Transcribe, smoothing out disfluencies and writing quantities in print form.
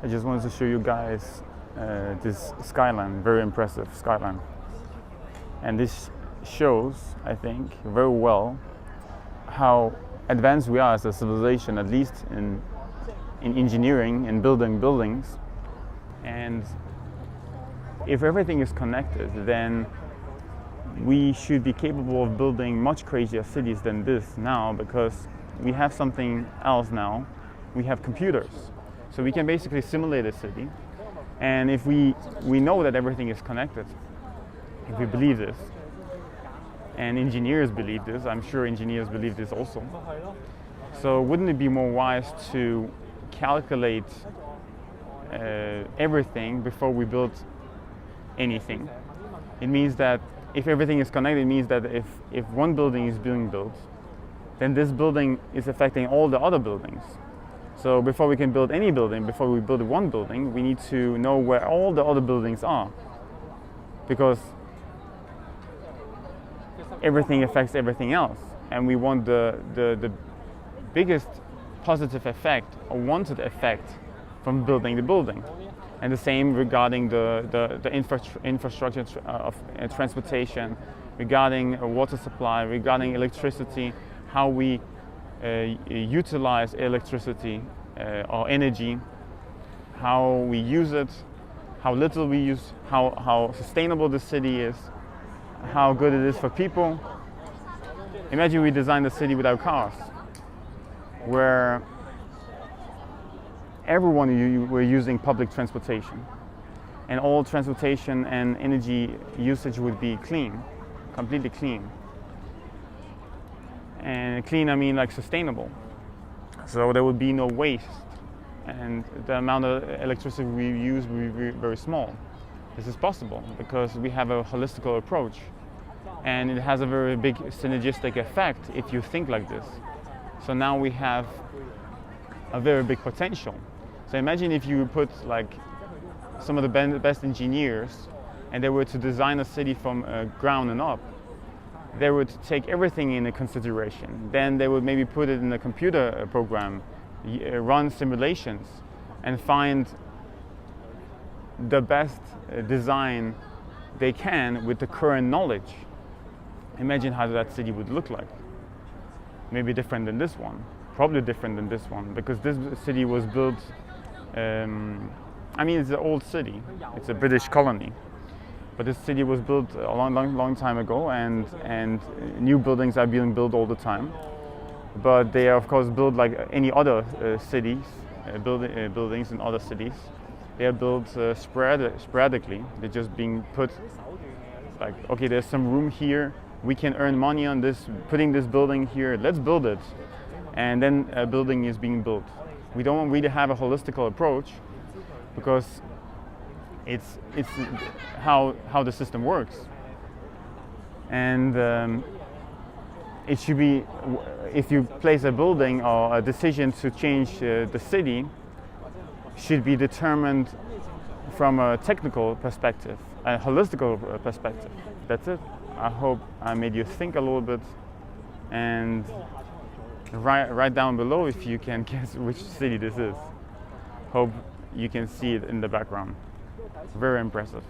I just wanted to show you guys this skyline, very impressive skyline. And this shows, I think, very well how advanced we are as a civilization, at least in engineering and building buildings. And if everything is connected, then we should be capable of building much crazier cities than this now, because we have something else now. We have computers. So we can basically simulate a city. And if we know that everything is connected, if we believe this, and engineers believe this, I'm sure engineers believe this also. So wouldn't it be more wise to calculate everything before we build anything? It means that if everything is connected, it means that if one building is being built, then this building is affecting all the other buildings. So before we can build any building, before we build one building, we need to know where all the other buildings are, because everything affects everything else, and we want the biggest positive effect or wanted effect from building the building. And the same regarding the infrastructure of transportation, regarding water supply, regarding electricity, how we utilize electricity or energy, how we use it, how little we use, how sustainable the city is, how good it is for people. Imagine we designed a city without cars, where everyone were using public transportation, and all transportation and energy usage would be clean, completely clean. And clean, I mean like sustainable. So there would be no waste, and the amount of electricity we use would be very small. This is possible because we have a holistic approach, and it has a very big synergistic effect if you think like this. So now we have a very big potential. So imagine if you put like some of the best engineers, and they were to design a city from ground and up. They would take everything into consideration. Then they would maybe put it in a computer program, run simulations, and find the best design they can with the current knowledge. Imagine how that city would look like. Maybe different than this one. Probably different than this one, because this city was built, I mean, it's an old city. It's a British colony. But this city was built a long time ago, and new buildings are being built all the time. But they are, of course, built like any other cities, buildings in other cities. They are built sporadically. They're just being put like, okay, there's some room here. We can earn money on this, putting this building here. Let's build it. And then a building is being built. We don't really have a holistic approach, because it's how the system works. And it should be, if you place a building or a decision to change the city, should be determined from a technical perspective, a holistic perspective. That's it. I hope I made you think a little bit, and write down below if you can guess which city this is. Hope you can see it in the background. Very impressive.